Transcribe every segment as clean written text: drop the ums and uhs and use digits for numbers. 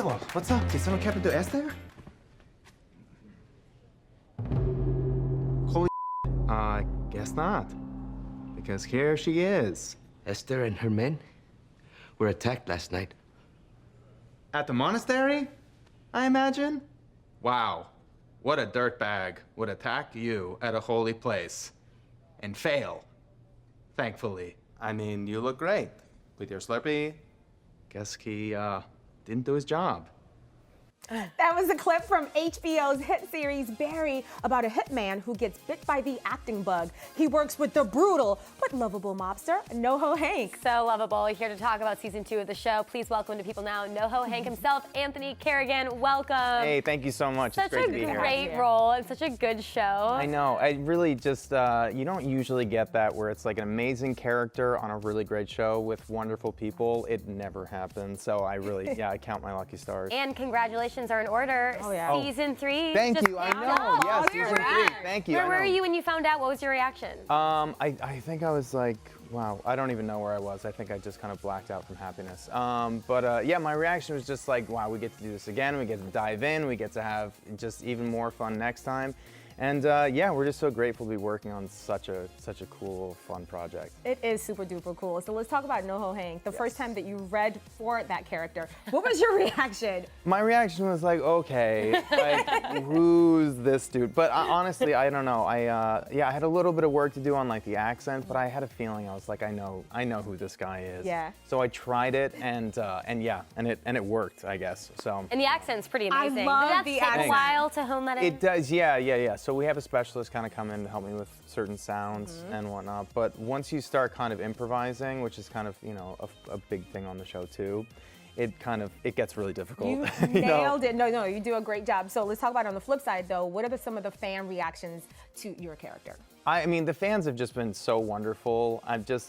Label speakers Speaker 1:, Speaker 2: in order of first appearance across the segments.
Speaker 1: Cristobal, what's up? ¿Qué no capítulo este? Holy guess not. Because here she is.
Speaker 2: Esther and her men were attacked last night.
Speaker 1: At the monastery, I imagine? Wow. What a dirtbag would attack you at a holy place and fail, thankfully. I mean, you look great with your Slurpee. Guess he didn't do his job.
Speaker 3: That was a clip from HBO's hit series Barry about a hitman who gets bit by the acting bug. He works with the brutal but lovable mobster, Noho Hank.
Speaker 4: So lovable. Here to talk about season 2 of the show. Please welcome to People Now, Noho Hank himself, Anthony Carrigan. Welcome.
Speaker 5: Hey, thank you so much.
Speaker 4: Such
Speaker 5: it's great
Speaker 4: a
Speaker 5: to be here.
Speaker 4: great role and such a good show.
Speaker 5: I know. I really just, you don't usually get that where it's like an amazing character on a really great show with wonderful people. It never happens. So I really, I count my lucky stars.
Speaker 4: And congratulations are in order.
Speaker 3: Oh, yeah.
Speaker 4: Season 3.
Speaker 5: Thank you. I know. Yes, season 3. Thank you.
Speaker 4: Where were you when you found out? What was your reaction?
Speaker 5: I think I was like, wow, I don't even know where I was. I think I just kind of blacked out from happiness. Yeah, my reaction was just like, wow, we get to do this again. We get to dive in. We get to have just even more fun next time. And yeah, we're just so grateful to be working on such a cool, fun project.
Speaker 3: It is super duper cool. So let's talk about Noho Hank. The first time that you read for that character, what was your reaction?
Speaker 5: My reaction was like, okay, like, who's this dude? But honestly, I don't know. I had a little bit of work to do on like the accent, but I had a feeling I was like, I know who this guy is.
Speaker 3: Yeah.
Speaker 5: So I tried it, and it worked, I guess. So.
Speaker 4: And the accent's pretty amazing.
Speaker 3: I love
Speaker 4: Did
Speaker 3: the
Speaker 4: that take
Speaker 3: accent.
Speaker 4: a while to hone that in?
Speaker 5: It does, yeah. So we have a specialist kind of come in to help me with certain sounds and whatnot. But once you start kind of improvising, which is kind of, you know, a big thing on the show too, it gets really difficult.
Speaker 3: You nailed it. No, you do a great job. So let's talk about it on the flip side though. What are some of the fan reactions to your character?
Speaker 5: I mean, the fans have just been so wonderful.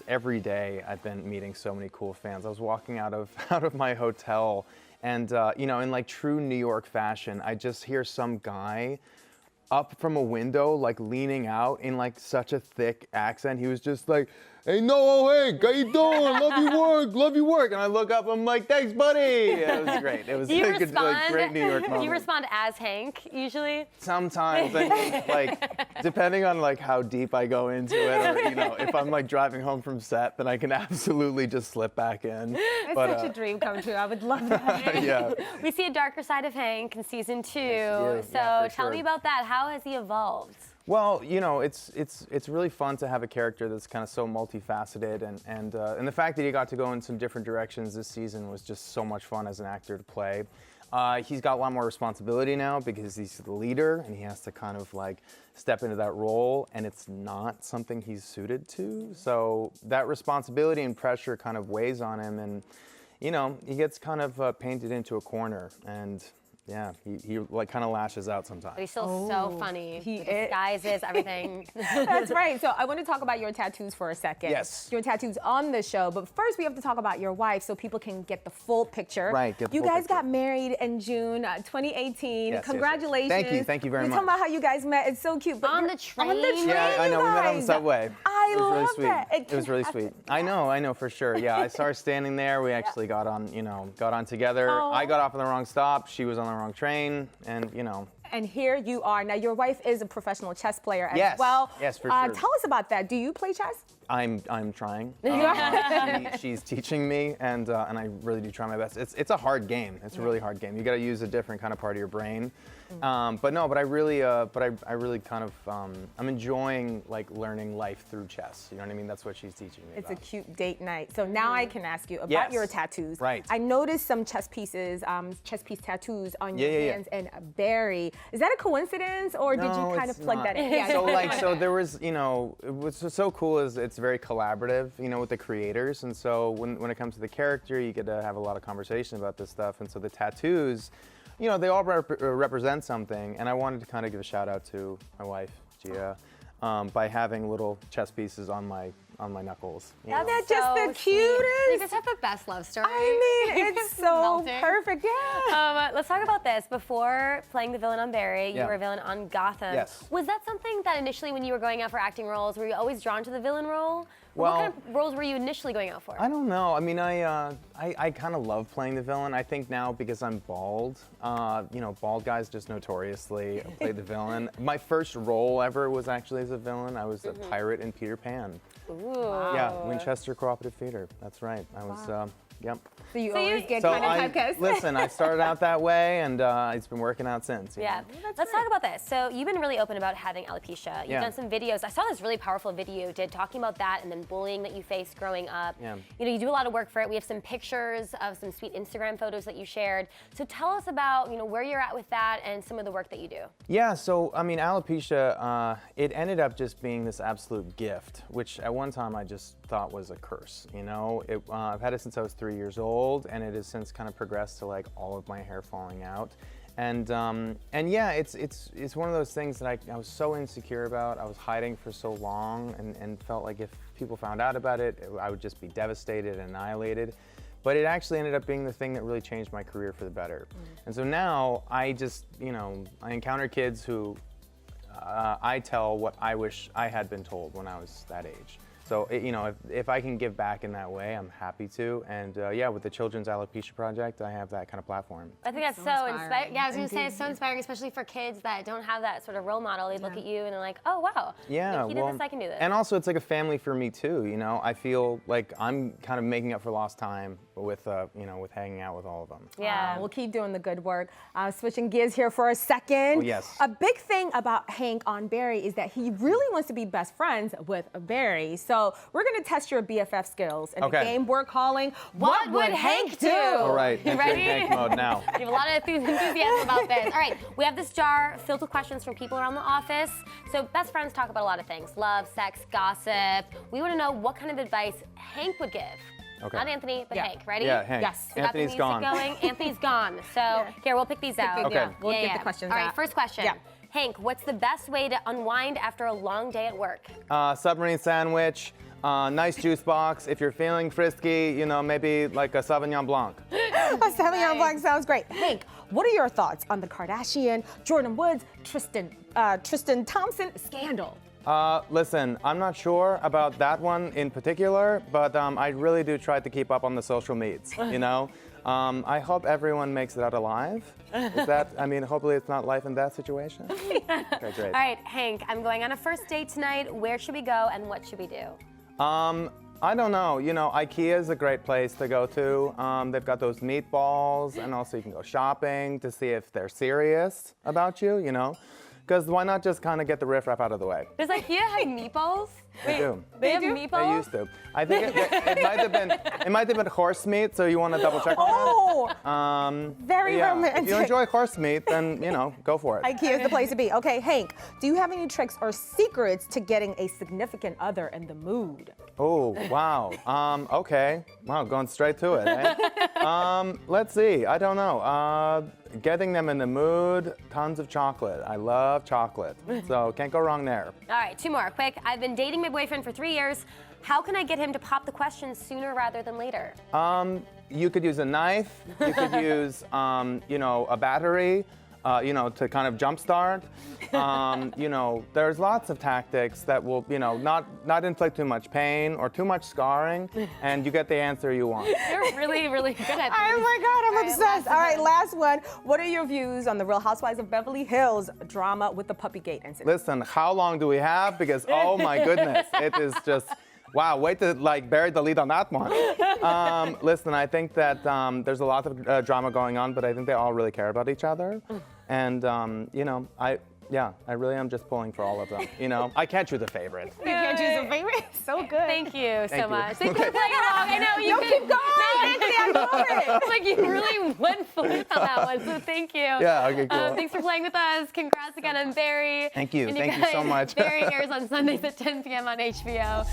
Speaker 5: Every day I've been meeting so many cool fans. I was walking out of my hotel and, you know, in like true New York fashion, I just hear some guy up from a window, like leaning out in like such a thick accent. He was just like, "Hey, Noho Hank, how you doing? Love your work." And I look up, I'm like, "Thanks, buddy." It was great. It was like a great New York moment.
Speaker 4: Do you respond as Hank usually?
Speaker 5: Sometimes, I mean, like, depending on like how deep I go into it, or you know, if I'm like driving home from set, then I can absolutely just slip back in.
Speaker 3: It's such a dream come true. I would love that.
Speaker 5: Yeah.
Speaker 4: We see a darker side of Hank in season 2.
Speaker 5: Yes,
Speaker 4: so
Speaker 5: yeah, for
Speaker 4: tell
Speaker 5: sure.
Speaker 4: me about that. How has he evolved?
Speaker 5: Well, you know, it's really fun to have a character that's kind of so multifaceted, and the fact that he got to go in some different directions this season was just so much fun as an actor to play. He's got a lot more responsibility now because he's the leader, and he has to kind of like step into that role, and it's not something he's suited to. So that responsibility and pressure kind of weighs on him, and you know, he gets kind of painted into a corner, and yeah, he like kind of lashes out sometimes.
Speaker 4: But he's still so funny.
Speaker 3: He
Speaker 4: The disguises, everything.
Speaker 3: That's right. So I want to talk about your tattoos for a second.
Speaker 5: Yes.
Speaker 3: Your tattoos on the show. But first we have to talk about your wife so people can get the full picture.
Speaker 5: Right, get the
Speaker 3: You
Speaker 5: full
Speaker 3: guys
Speaker 5: picture.
Speaker 3: got married in June 2018.
Speaker 5: Yes.
Speaker 3: Congratulations.
Speaker 5: Thank you very
Speaker 3: You're
Speaker 5: much.
Speaker 3: talking about how you guys met. It's so cute. But
Speaker 4: On
Speaker 3: you're-
Speaker 4: the train?
Speaker 3: On the train,
Speaker 5: Yeah, I know.
Speaker 3: you
Speaker 5: We met on the
Speaker 3: guys.
Speaker 5: subway.
Speaker 3: I
Speaker 5: It was really
Speaker 3: love
Speaker 5: sweet.
Speaker 3: that.
Speaker 5: It was really sweet. I know for sure. Yeah, I saw her standing there. We actually got on together.
Speaker 3: Oh.
Speaker 5: I got off on the wrong stop. She was on the wrong train, and you know.
Speaker 3: And here you are. Now, your wife is a professional chess player as
Speaker 5: Yes.
Speaker 3: well.
Speaker 5: Yes, for sure.
Speaker 3: Tell us about that. Do you play chess?
Speaker 5: I'm trying. She's teaching me, and I really do try my best. It's a hard game. It's a really hard game. You got to use a different kind of part of your brain. But I really kind of I'm enjoying like learning life through chess. You know what I mean? That's what she's teaching me.
Speaker 3: It's
Speaker 5: about.
Speaker 3: a cute date night. So now I can ask you about
Speaker 5: Yes.
Speaker 3: your tattoos.
Speaker 5: Right.
Speaker 3: I noticed some chess pieces, chess piece tattoos on your
Speaker 5: Yeah.
Speaker 3: hands and Barry. Is that a coincidence, or did you
Speaker 5: No,
Speaker 3: kind
Speaker 5: it's
Speaker 3: of plug
Speaker 5: not.
Speaker 3: that in?
Speaker 5: So there was, you know, what's so cool is it's very collaborative, you know, with the creators. And so when it comes to the character, you get to have a lot of conversation about this stuff. And so the tattoos, you know, they all represent something. And I wanted to kind of give a shout out to my wife, Gia, by having little chess pieces on my knuckles. you know.
Speaker 3: That's just the
Speaker 4: sweet. You
Speaker 3: cutest.
Speaker 4: guys have the best love story.
Speaker 3: I mean, it's so
Speaker 4: Melting.
Speaker 3: perfect. Yeah.
Speaker 4: Let's talk about this. Before playing the villain on Barry, you
Speaker 5: Yeah.
Speaker 4: were a villain on Gotham.
Speaker 5: Yes.
Speaker 4: Was that something that initially when you were going out for acting roles, were you always drawn to the villain role?
Speaker 5: Well,
Speaker 4: what kind of roles were you initially going out for?
Speaker 5: I don't know. I mean, I kind of love playing the villain. I think now because I'm bald, bald guys just notoriously play the villain. My first role ever was actually as a villain. I was a pirate in Peter Pan.
Speaker 4: Ooh.
Speaker 5: Yeah, Winchester Cooperative Theater. That's right. I was, yep.
Speaker 3: So you always get
Speaker 5: So
Speaker 3: kind of typecast.
Speaker 5: listen, I started out that way, and it's been working out since. you
Speaker 4: Yeah.
Speaker 5: know.
Speaker 4: Let's talk about this. So you've been really open about having alopecia. You've
Speaker 5: Yeah.
Speaker 4: done some videos. I saw this really powerful video you did talking about that and then bullying that you faced growing up.
Speaker 5: Yeah.
Speaker 4: You know, you do a lot of work for it. We have some pictures of some sweet Instagram photos that you shared. So tell us about, where you're at with that and some of the work that you do.
Speaker 5: Yeah, so I mean, alopecia, it ended up just being this absolute gift, which at one time I just thought was a curse. I've had it since I was 3 years old, and it has since kind of progressed to like all of my hair falling out. And yeah, it's one of those things that I was so insecure about. I was hiding for so long, and felt like if people found out about it, I would just be devastated and annihilated. But it actually ended up being the thing that really changed my career for the better. And so now I just, I encounter kids who I tell what I wish I had been told when I was that age. So, if I can give back in that way, I'm happy to. And yeah, with the Children's Alopecia Project, I have that kind of platform.
Speaker 4: I think that's so inspiring. Yeah, I was going to say it's so inspiring, especially for kids that don't have that sort of role model. They look at you and they're like, oh, wow.
Speaker 5: Yeah,
Speaker 4: if he did this, I can do this.
Speaker 5: And also, it's like a family for me too. I feel like I'm kind of making up for lost time with, with hanging out with all of them.
Speaker 4: Yeah.
Speaker 3: We'll keep doing the good work. Switching gears here for a second.
Speaker 5: Oh, yes.
Speaker 3: A big thing about Hank on Barry is that he really wants to be best friends with Barry. So we're going to test your BFF skills in a game we're calling
Speaker 4: What Would Hank Do?
Speaker 5: All right,
Speaker 4: You ready?
Speaker 5: Hank mode now.
Speaker 4: You have a lot of enthusiasm about this. All right, we have this jar filled with questions from people around the office. So best friends talk about a lot of things: love, sex, gossip. We want to know what kind of advice Hank would give.
Speaker 5: Okay.
Speaker 4: Not Anthony, but Hank. Ready?
Speaker 5: Yeah, Hank.
Speaker 3: Yes.
Speaker 4: We got the
Speaker 5: Anthony's
Speaker 4: music
Speaker 5: gone.
Speaker 4: going. Anthony's gone. So here, we'll pick these out.
Speaker 5: Okay.
Speaker 3: We'll get the questions
Speaker 4: All right,
Speaker 3: out.
Speaker 4: first question.
Speaker 3: Yeah.
Speaker 4: Hank, what's the best way to unwind after a long day at work?
Speaker 5: Submarine sandwich, nice juice box. If you're feeling frisky, maybe like a Sauvignon Blanc.
Speaker 3: A Sauvignon Blanc sounds great. Hank, what are your thoughts on the Kardashian, Jordan Woods, Tristan Thompson scandal?
Speaker 5: Listen, I'm not sure about that one in particular, but I really do try to keep up on the social medias, I hope everyone makes it out alive. Is that, hopefully it's not life and death situation. Okay, great.
Speaker 4: All right, Hank, I'm going on a first date tonight. Where should we go and what should we do?
Speaker 5: I don't know. IKEA is a great place to go to. They've got those meatballs, and also you can go shopping to see if they're serious about you, Because why not just kind of get the riffraff out of the way?
Speaker 4: Does IKEA have meatballs?
Speaker 5: They do.
Speaker 4: They have meatballs?
Speaker 5: They used to. I think it might have been horse meat, so you want to double check on that?
Speaker 3: Very
Speaker 5: yeah.
Speaker 3: romantic.
Speaker 5: If you enjoy horse meat, then, go for it.
Speaker 3: IKEA is the place to be. Okay, Hank, do you have any tricks or secrets to getting a significant other in the mood?
Speaker 5: Oh, wow. Okay. Wow, going straight to it, eh? Let's see. I don't know. Getting them in the mood, tons of chocolate. I love chocolate, so can't go wrong there.
Speaker 4: All right, two more, quick. I've been dating my boyfriend for 3 years. How can I get him to pop the questions sooner rather than later?
Speaker 5: You could use a knife. You could use, a battery. To kind of jumpstart. There's lots of tactics that will, not inflict too much pain or too much scarring, and you get the answer you want.
Speaker 4: You're really, really good at this.
Speaker 3: Oh my God, I'm obsessed. All right, last one. What are your views on the Real Housewives of Beverly Hills drama with the Puppygate incident?
Speaker 5: Listen, how long do we have? Because, oh my goodness, it is just... Wow, way to bury the lead on that one. Listen, I think that there's a lot of drama going on, but I think they all really care about each other. And, I really am just pulling for all of them. I can't choose a favorite.
Speaker 3: You can't choose a favorite. So good.
Speaker 4: Thank you so
Speaker 5: you.
Speaker 4: much. Thanks for playing along. I know you
Speaker 3: Keep going. I love it.
Speaker 4: Like you really went for it on that one, so thank you.
Speaker 5: Yeah, okay, cool.
Speaker 4: Thanks for playing with us. Congrats again on Barry.
Speaker 5: Thank you.
Speaker 4: And
Speaker 5: Thank you so
Speaker 4: guys,
Speaker 5: much.
Speaker 4: Barry airs on Sundays at 10 p.m. on HBO.